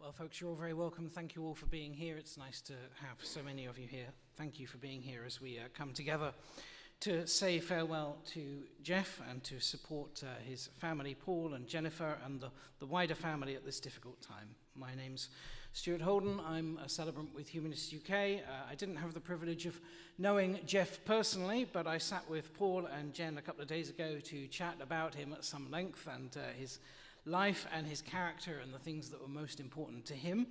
Well, folks, you're all very welcome. Thank you all for being here. It's nice to have so many of you here. Thank you for being here as we come together to say farewell to Geoff and to support his family, Paul and Jennifer, and the wider family at this difficult time. My name's Stuart Holden. I'm a celebrant with Humanists UK. I didn't have the privilege of knowing Geoff personally, but I sat with Paul and Jen a couple of days ago to chat about him at some length and his life and his character and the things that were most important to him.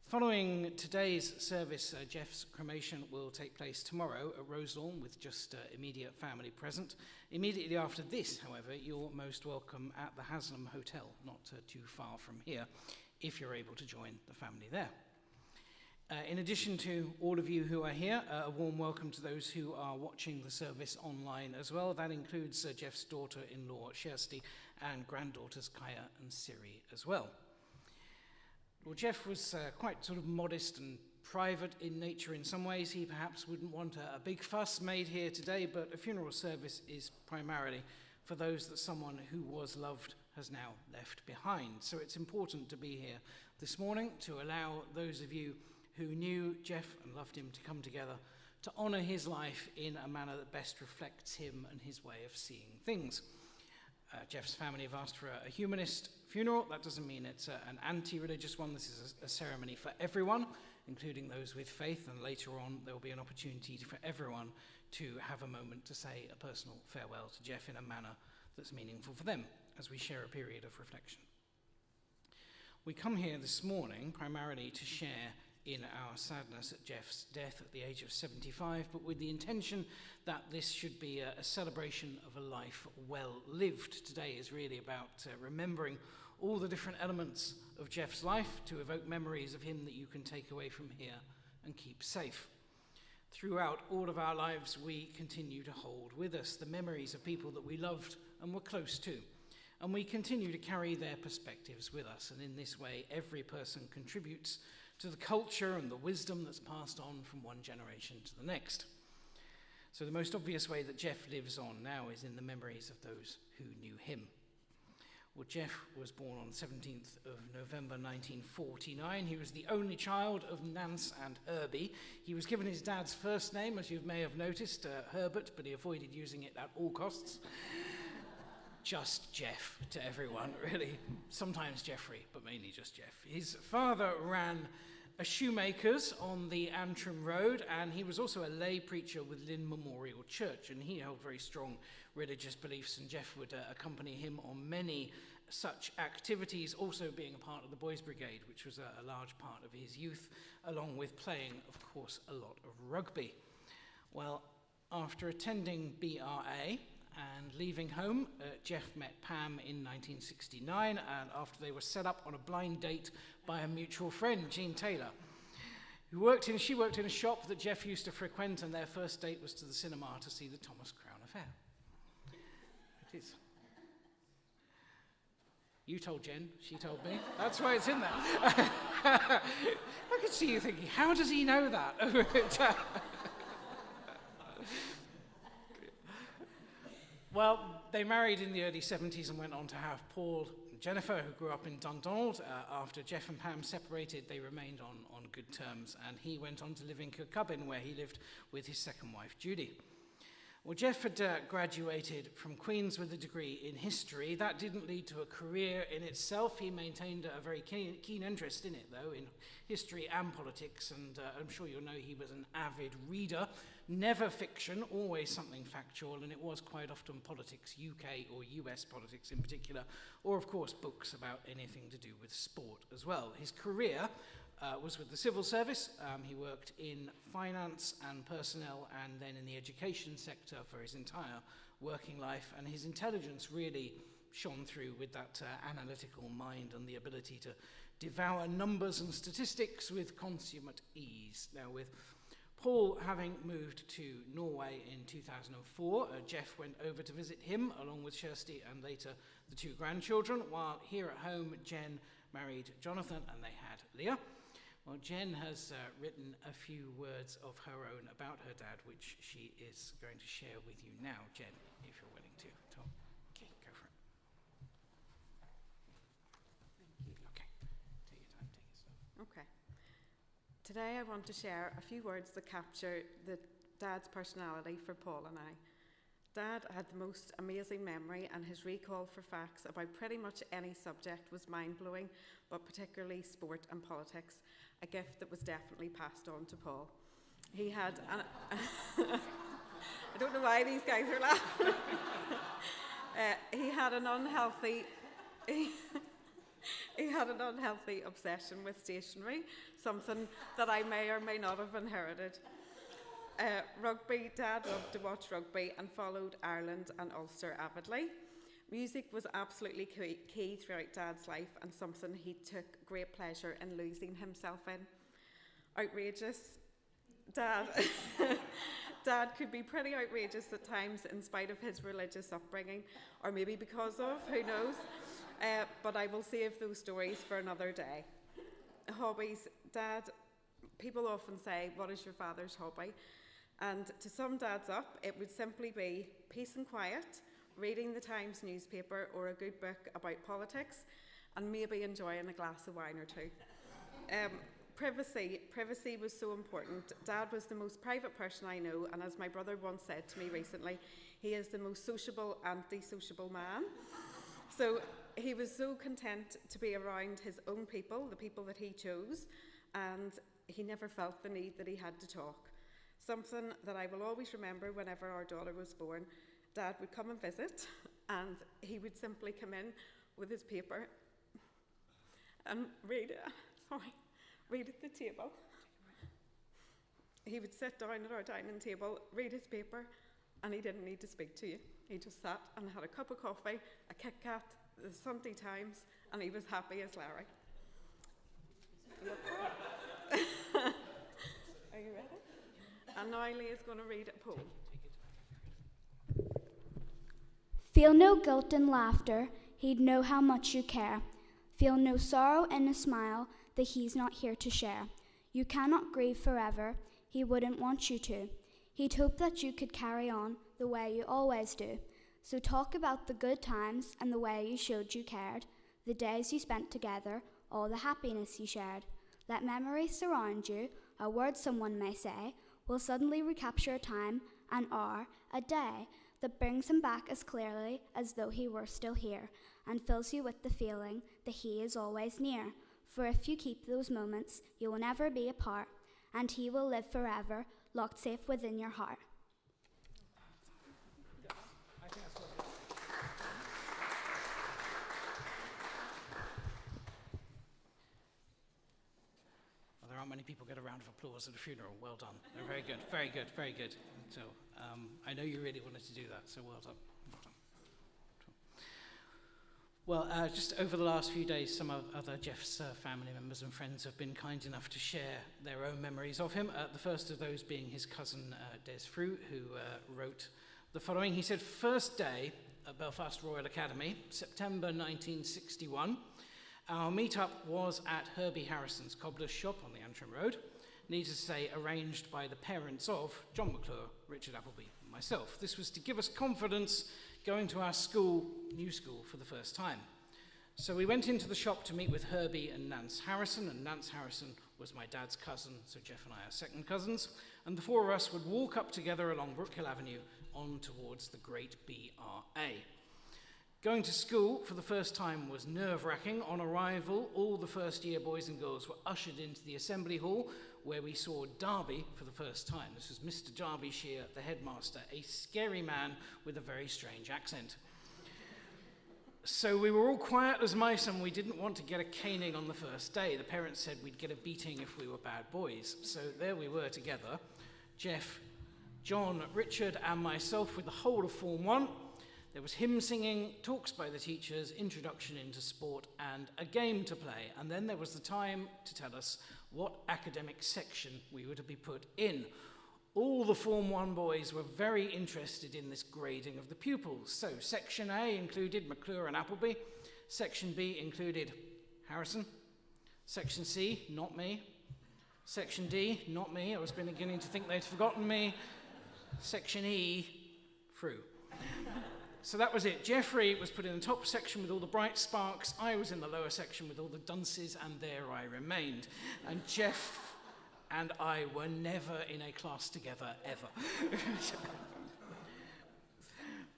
Following today's service, Geoff's cremation will take place tomorrow at Roselawn with just immediate family present. Immediately after this, however, you're most welcome at the Haslam Hotel, not too far from here, if you're able to join the family there. In addition to all of you who are here, a warm welcome to those who are watching the service online as well. That includes Geoff's daughter-in-law, Kirsty, and granddaughters, Kaya and Siri, as well. Well, Geoff was quite sort of modest and private in nature in some ways. He perhaps wouldn't want a big fuss made here today, but a funeral service is primarily for those that someone who was loved has now left behind. So it's important to be here this morning to allow those of you who knew Geoff and loved him to come together to honour his life in a manner that best reflects him and his way of seeing things. Geoff's family have asked for a humanist funeral. That doesn't mean it's an anti-religious one. This is a ceremony for everyone, including those with faith, and later on there will be an opportunity for everyone to have a moment to say a personal farewell to Geoff in a manner that's meaningful for them as we share a period of reflection. We come here this morning primarily to share in our sadness at Geoff's death at the age of 75, but with the intention that this should be a celebration of a life well lived. Today is really about remembering all the different elements of Geoff's life to evoke memories of him that you can take away from here and keep safe. Throughout all of our lives, we continue to hold with us the memories of people that we loved and were close to, and we continue to carry their perspectives with us, and in this way every person contributes to the culture and the wisdom that's passed on from one generation to the next. So the most obvious way that Geoff lives on now is in the memories of those who knew him. Well, Geoff was born on 17th of November 1949. He was the only child of Nance and Herbie. He was given his dad's first name, as you may have noticed, Herbert, but he avoided using it at all costs. Just Geoff to everyone, really. Sometimes Geoffrey, but mainly just Geoff. His father ran a shoemaker's on the Antrim Road, and he was also a lay preacher with Lynn Memorial Church, and he held very strong religious beliefs, and Geoff would accompany him on many such activities, also being a part of the Boys Brigade, which was a large part of his youth, along with playing, of course, a lot of rugby. Well, after attending BRA, and leaving home, Geoff met Pam in 1969, and after they were set up on a blind date by a mutual friend, Jean Taylor, she worked in a shop that Geoff used to frequent, and their first date was to the cinema to see the Thomas Crown Affair. It is. You told Jen, she told me. That's why it's in there. I could see you thinking, how does he know that? Well, they married in the early 70s and went on to have Paul and Jennifer, who grew up in Dundonald. After Geoff and Pam separated, they remained on good terms, and he went on to live in Kirkcudbright, where he lived with his second wife, Judy. Well, Geoff had graduated from Queen's with a degree in history. That didn't lead to a career in itself. He maintained a very keen interest in it, though, in history and politics, and I'm sure you'll know he was an avid reader. Never fiction, always something factual, and it was quite often politics, UK or US politics in particular, or of course books about anything to do with sport as well. His career was with the civil service. He worked in finance and personnel and then in the education sector for his entire working life, and his intelligence really shone through with that analytical mind and the ability to devour numbers and statistics with consummate ease. Now, with Paul having moved to Norway in 2004, Geoff went over to visit him along with Kirsty and later the two grandchildren, while here at home Jen married Jonathan and they had Leah. Well, Jen has written a few words of her own about her dad, which she is going to share with you now. Jen, if you're willing to. Tom. Okay, go for it. Thank you. Okay, take your time, take it. Okay. Today I want to share a few words that capture Dad's personality for Paul and I. Dad had the most amazing memory, and his recall for facts about pretty much any subject was mind-blowing, but particularly sport and politics, a gift that was definitely passed on to Paul. He had I don't know why these guys are laughing. He had an unhealthy obsession with stationery, something that I may or may not have inherited. Rugby, Dad loved to watch rugby and followed Ireland and Ulster avidly. Music was absolutely key throughout Dad's life, and something he took great pleasure in losing himself in. Outrageous. Dad could be pretty outrageous at times in spite of his religious upbringing, or maybe because of, who knows. But I will save those stories for another day. Hobbies. Dad, people often say, what is your father's hobby? And to sum Dad's up, it would simply be peace and quiet, reading the Times newspaper or a good book about politics, and maybe enjoying a glass of wine or two. Privacy was so important. Dad was the most private person I know, and as my brother once said to me recently, he is the most sociable, anti-sociable man. So he was so content to be around his own people, the people that he chose, and he never felt the need that he had to talk. Something that I will always remember whenever our daughter was born. Dad would come and visit, and he would simply come in with his paper and read at the table. He would sit down at our dining table, read his paper, and he didn't need to speak to you. He just sat and had a cup of coffee, a Kit Kat, the Sunday Times, and he was happy as Larry. Are you ready? And now Lee is going to read a poem. Feel no guilt in laughter, he'd know how much you care. Feel no sorrow in a smile that he's not here to share. You cannot grieve forever, he wouldn't want you to. He'd hope that you could carry on the way you always do. So talk about the good times and the way you showed you cared, the days you spent together, all the happiness you shared. Let memory surround you, a word someone may say, will suddenly recapture a time, an hour, a day, that brings him back as clearly as though he were still here, and fills you with the feeling that he is always near. For if you keep those moments, you will never be apart, and he will live forever, locked safe within your heart. There aren't many people get a round of applause at a funeral. Well done. Very good, very good, very good. So I know you really wanted to do that, so well done. Well, just over the last few days, some of other Geoff's family members and friends have been kind enough to share their own memories of him. The first of those being his cousin Geoffrey, who wrote the following. He said, first day at Belfast Royal Academy, September 1961. Our meet-up was at Herbie Harrison's cobbler's shop on the Antrim Road, needless to say, arranged by the parents of John McClure, Richard Appleby, and myself. This was to give us confidence going to our school, new school, for the first time. So we went into the shop to meet with Herbie and Nance Harrison, and Nance Harrison was my dad's cousin, so Geoff and I are second cousins, and the four of us would walk up together along Brookhill Avenue on towards the Great BRA. Going to school for the first time was nerve-wracking. On arrival, all the first-year boys and girls were ushered into the assembly hall, where we saw Darby for the first time. This was Mr. Derbyshire, the headmaster, a scary man with a very strange accent. So we were all quiet as mice, and we didn't want to get a caning on the first day. The parents said we'd get a beating if we were bad boys. So there we were together, Geoff, John, Richard, and myself with the whole of Form 1. There was hymn singing, talks by the teachers, introduction into sport, and a game to play. And then there was the time to tell us what academic section we were to be put in. All the Form 1 boys were very interested in this grading of the pupils. So Section A included McClure and Appleby. Section B included Harrison. Section C, not me. Section D, not me. I was beginning to think they'd forgotten me. Section E, Frew. So that was it. Geoffrey was put in the top section with all the bright sparks. I was in the lower section with all the dunces, and there I remained. And Geoff and I were never in a class together, ever.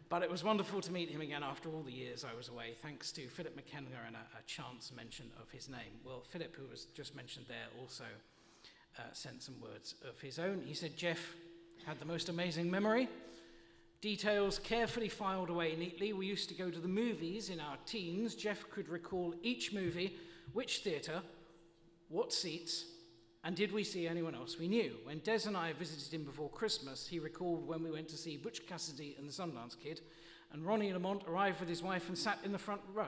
But it was wonderful to meet him again after all the years I was away, thanks to Philip McKenna and a chance mention of his name. Well, Philip, who was just mentioned there, also sent some words of his own. He said Geoff had the most amazing memory. Details carefully filed away neatly. We used to go to the movies in our teens. Geoff could recall each movie, which theatre, what seats, and did we see anyone else we knew. When Des and I visited him before Christmas, he recalled when we went to see Butch Cassidy and the Sundance Kid, and Ronnie Lamont arrived with his wife and sat in the front row.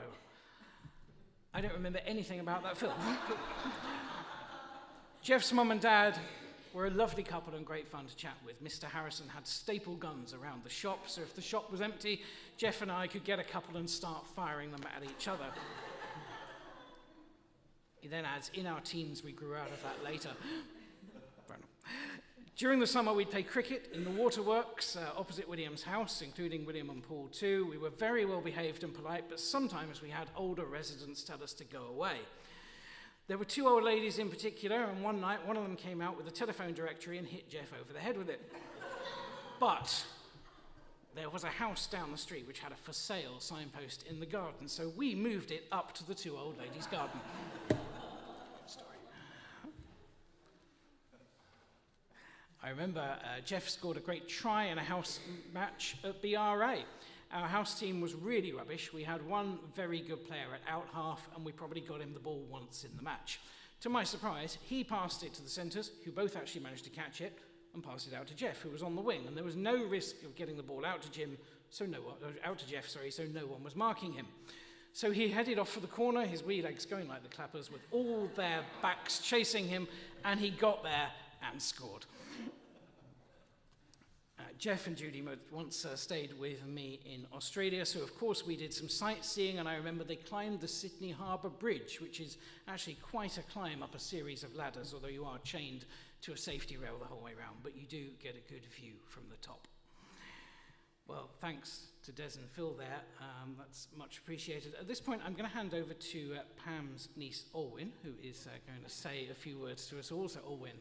I don't remember anything about that film. Geoff's mum and dad were a lovely couple and great fun to chat with. Mr. Harrison had staple guns around the shop, so if the shop was empty, Geoff and I could get a couple and start firing them at each other. He then adds, in our teens, we grew out of that later. During the summer, we'd play cricket in the waterworks opposite William's house, including William and Paul too. We were very well behaved and polite, but sometimes we had older residents tell us to go away. There were two old ladies in particular, and one night one of them came out with a telephone directory and hit Geoff over the head with it. But there was a house down the street which had a for sale signpost in the garden, so we moved it up to the two old ladies' garden. Story. I remember Geoff scored a great try in a house match at BRA. Our house team was really rubbish. We had one very good player at out half, and we probably got him the ball once in the match. To my surprise, he passed it to the centres, who both actually managed to catch it, and passed it out to Geoff, who was on the wing. And there was no risk of getting the ball out to Geoff, so no one was marking him. So he headed off for the corner, his wee legs going like the clappers, with all their backs chasing him, and he got there and scored. Geoff and Judy once stayed with me in Australia, so of course we did some sightseeing, and I remember they climbed the Sydney Harbour Bridge, which is actually quite a climb up a series of ladders, although you are chained to a safety rail the whole way around, but you do get a good view from the top. Well, thanks to Des and Phil there, that's much appreciated. At this point, I'm going to hand over to Pam's niece, Olwyn, who is going to say a few words to us all. So, Olwyn,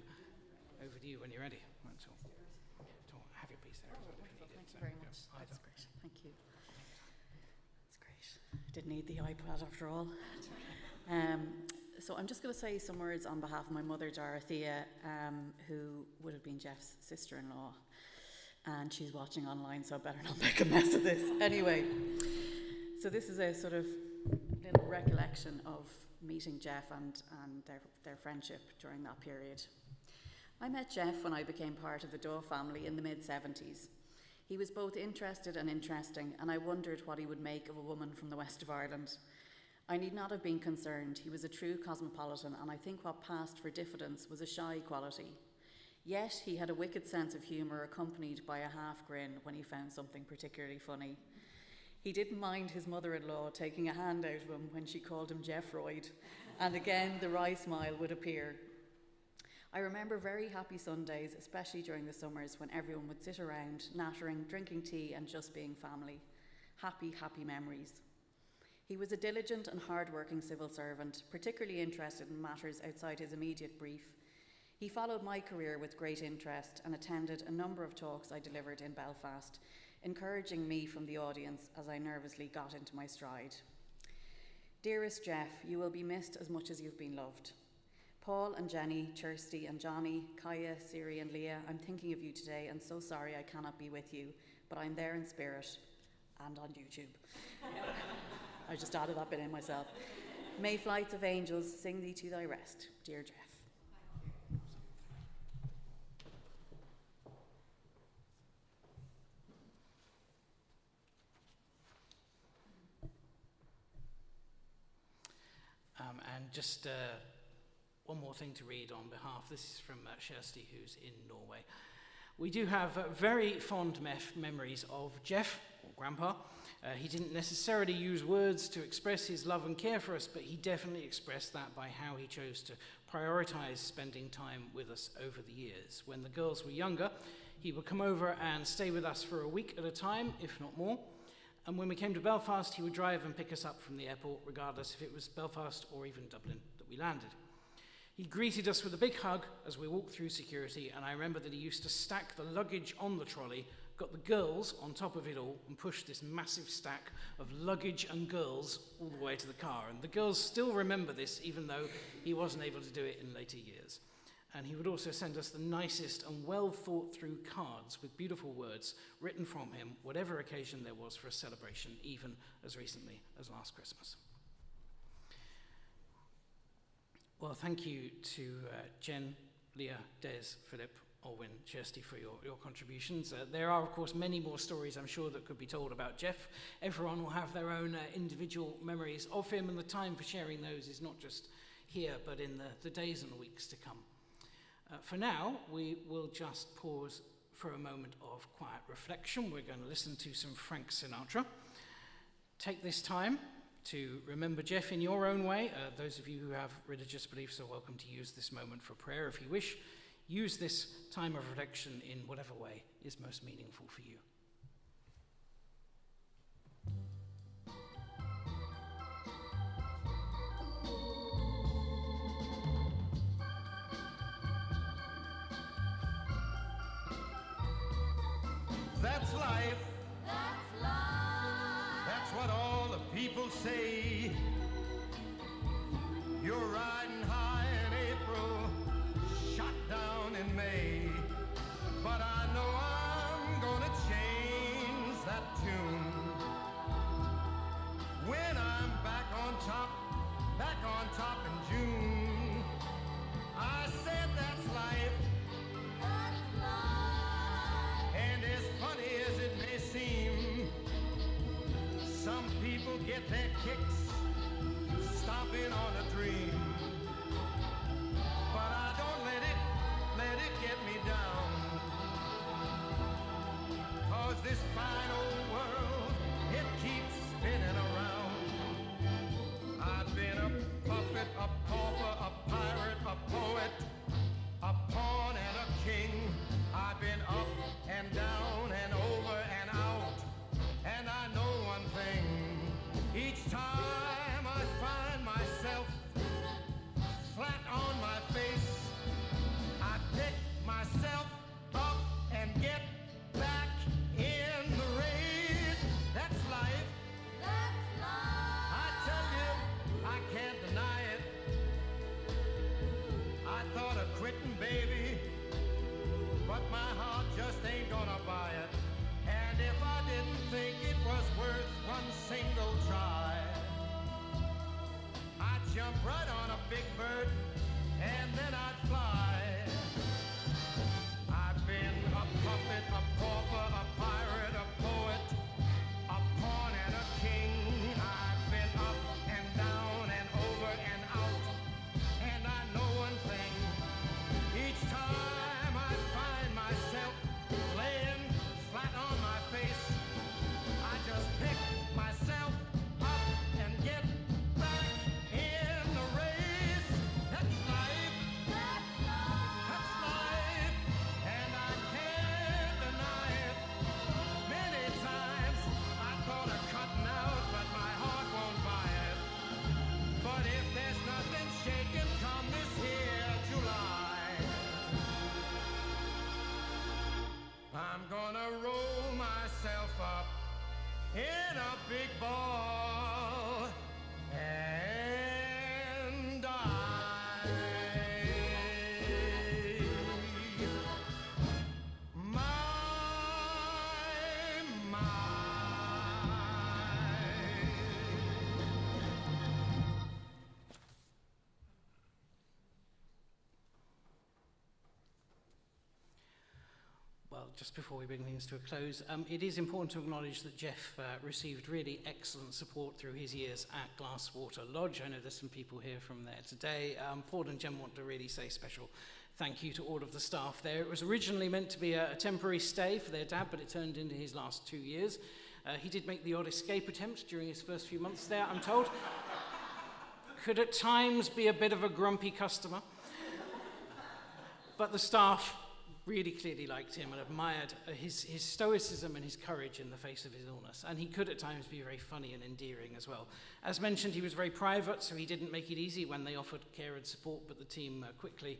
over to you when you're ready. That's all. Have your piece there. Thank you very much. That's great. Thank you. That's great. Didn't need the iPad after all. So I'm just going to say some words on behalf of my mother, Dorothea, who would have been Geoff's sister-in-law. And she's watching online, so I better not make a mess of this. Anyway, so this is a sort of little recollection of meeting Geoff and their friendship during that period. I met Geoff when I became part of the Daw family in the mid-70s. He was both interested and interesting, and I wondered what he would make of a woman from the west of Ireland. I need not have been concerned. He was a true cosmopolitan, and I think what passed for diffidence was a shy quality. Yet he had a wicked sense of humour accompanied by a half grin when he found something particularly funny. He didn't mind his mother-in-law taking a hand out of him when she called him Geoffroyd, and again the wry smile would appear. I remember very happy Sundays, especially during the summers when everyone would sit around, nattering, drinking tea and just being family. Happy, happy memories. He was a diligent and hard-working civil servant, particularly interested in matters outside his immediate brief. He followed my career with great interest and attended a number of talks I delivered in Belfast, encouraging me from the audience as I nervously got into my stride. Dearest Geoff, you will be missed as much as you've been loved. Paul and Jenny, Kirsty and Johnny, Kaya, Siri and Leah, I'm thinking of you today and so sorry I cannot be with you, but I'm there in spirit and on YouTube. I just added that bit in myself. May flights of angels sing thee to thy rest, dear Geoff. And just one more thing to read on behalf. This is from Kirsty, who's in Norway. We do have very fond memories of Geoff, or Grandpa. He didn't necessarily use words to express his love and care for us, but he definitely expressed that by how he chose to prioritise spending time with us over the years. When the girls were younger, he would come over and stay with us for a week at a time, if not more. And when we came to Belfast, he would drive and pick us up from the airport, regardless if it was Belfast or even Dublin that we landed. He greeted us with a big hug as we walked through security, and I remember that he used to stack the luggage on the trolley, got the girls on top of it all, and pushed this massive stack of luggage and girls all the way to the car. And the girls still remember this, even though he wasn't able to do it in later years. And he would also send us the nicest and well thought through cards with beautiful words written from him, whatever occasion there was for a celebration, even as recently as last Christmas. Well, thank you to Jen, Leah, Des, Philip, Olwyn, Kirsty for your contributions. There are, of course, many more stories, I'm sure, that could be told about Geoff. Everyone will have their own individual memories of him, and the time for sharing those is not just here, but in the days and the weeks to come. For now, we will just pause for a moment of quiet reflection. We're going to listen to some Frank Sinatra. Take this time to remember Geoff in your own way. Those of you who have religious beliefs are welcome to use this moment for prayer if you wish. Use this time of reflection in whatever way is most meaningful for you. That's life. That's life. That's what all the people say. You're riding high in April, shot down in May. But I know I'm gonna change that tune. When I'm back on top in June. I said that's life. That's life. And as funny as it may seem, some people get their kicks stomping on a dream. But I don't let it get me down. 'Cause this fine old world, it keeps spinning around. I've been a puppet, a pauper, a pirate, a poet, a pawn and a king. I've been up and down and over and out. And I know one thing, each time I find myself flat on my face, I pick myself up and get back in the race. That's life. That's life. I tell you, I can't deny it. I thought of quitting, baby, but my heart just ain't gonna buy it. And if I didn't think it was worth one single try, I'd jump right on a big bird and then I'd fly. I've been a puppet, a pauper, a pirate, a poet, a pawn and a king. I've been up and down and over and out. And I know one thing, each time I find myself laying flat on my face, I just pick myself up and get back in the race. That's life. That's life. That's life. And I can't deny it. Many times I thought of cutting out, but my heart won't buy it. But if there's nothing shaking come this here July, I'm gonna roll myself up in a big ball and die. My. Well, just before we bring things to a close, it is important to acknowledge that Geoff received really excellent support through his years at Glasswater Lodge. I know there's some people here from there today. Paul and Jen want to really say special thank you to all of the staff there. It was originally meant to be a temporary stay for their dad, but it turned into his last 2 years. He did make the odd escape attempt during his first few months there, I'm told. Could at times be a bit of a grumpy customer. But the staff really clearly liked him and admired his stoicism and his courage in the face of his illness. And he could at times be very funny and endearing as well. As mentioned, he was very private, so he didn't make it easy when they offered care and support, but the team quickly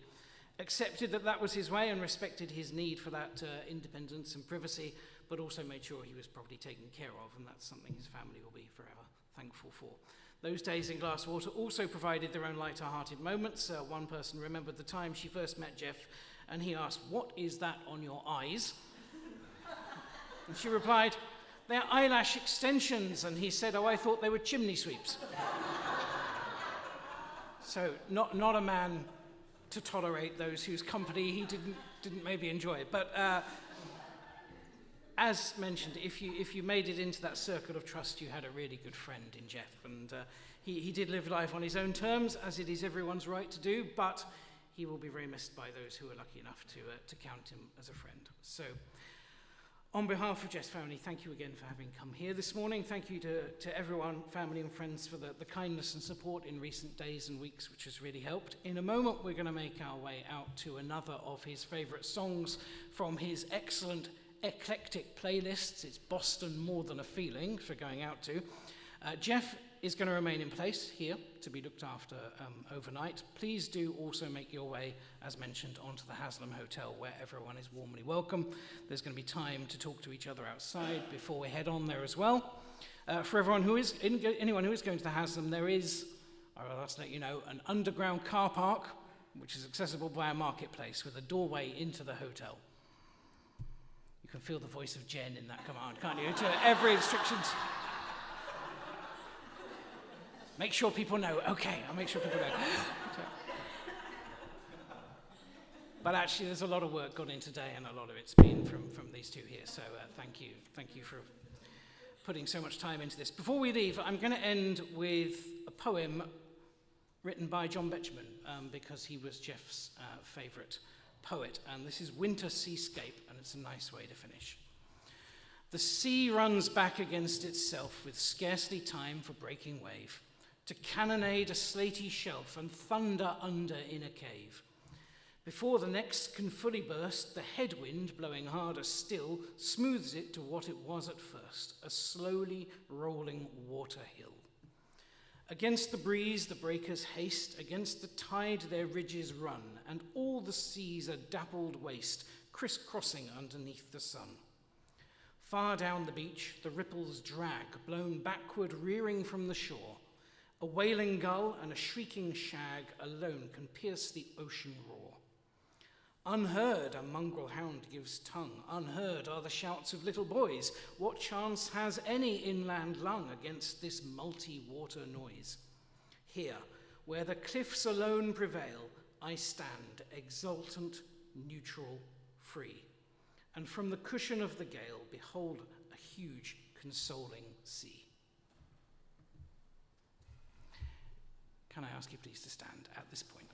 accepted that that was his way and respected his need for that independence and privacy, but also made sure he was properly taken care of, and that's something his family will be forever thankful for. Those days in Glasswater also provided their own lighter-hearted moments. One person remembered the time she first met Geoff, and he asked, "What is that on your eyes?" And she replied, "They're eyelash extensions." And he said, "Oh, I thought they were chimney sweeps." So not a man to tolerate those whose company he didn't maybe enjoy. But as mentioned, if you made it into that circle of trust, you had a really good friend in Geoff. And he did live life on his own terms, as it is everyone's right to do, but he will be very missed by those who are lucky enough to count him as a friend. So, on behalf of Geoff's family, thank you again for having come here this morning. Thank you to everyone, family and friends, for the kindness and support in recent days and weeks, which has really helped. In a moment, we're going to make our way out to another of his favourite songs from his excellent eclectic playlists. It's Boston More Than a Feeling for going out to. Geoff is going to remain in place here to be looked after overnight. Please do also make your way, as mentioned, onto the Haslam Hotel, where everyone is warmly welcome. There's going to be time to talk to each other outside before we head on there as well. For anyone who is going to the Haslam, there is, I'll just let you know, an underground car park, which is accessible by a marketplace with a doorway into the hotel. You can feel the voice of Jen in that command, can't you? To every instructions. Make sure people know. Okay, I'll make sure people know. But actually, there's a lot of work gone in today, and a lot of it's been from these two here. So thank you for putting so much time into this. Before we leave, I'm going to end with a poem written by John Betjeman, because he was Geoff's favourite poet. And this is Winter Seascape, and it's a nice way to finish. The sea runs back against itself with scarcely time for breaking wave, to cannonade a slaty shelf and thunder under in a cave. Before the next can fully burst, the headwind, blowing harder still, smooths it to what it was at first, a slowly rolling water hill. Against the breeze the breakers haste, against the tide their ridges run, and all the seas a dappled waste, crisscrossing underneath the sun. Far down the beach the ripples drag, blown backward, rearing from the shore. A wailing gull and a shrieking shag alone can pierce the ocean roar. Unheard a mongrel hound gives tongue, unheard are the shouts of little boys. What chance has any inland lung against this multi-water noise? Here, where the cliffs alone prevail, I stand, exultant, neutral, free. And from the cushion of the gale, behold a huge, consoling sea. Can I ask you please to stand at this point?